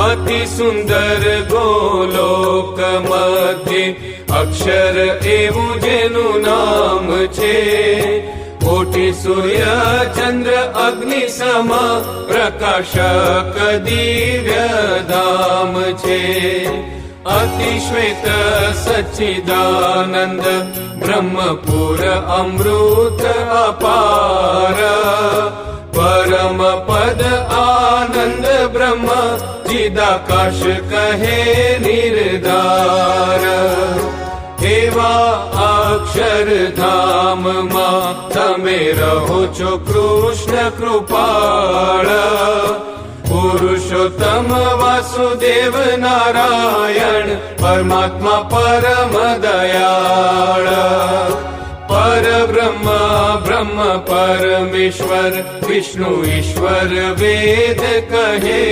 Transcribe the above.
अति सुंदर गोलोक मध्ये अक्षर एवं जेनु नाम छे। कोटि सूर्य चंद्र अग्नि सम प्रकाशक दिव्य धाम छे। अति श्वेत सच्चिदानंद ब्रह्मपुर अमृत अपार। परम पद आनंद ब्रह्म चिदाकाश कहे निर्धार। एवा अक्षरधाम मा तमे रहो छो कृष्ण कृपाळ। पुरुषोत्तम वासुदेव नारायण परमात्मा परम दयाळ। परब्रह्म ब्रह्म परमेश्वर विष्णु ईश्वर वेद कहे।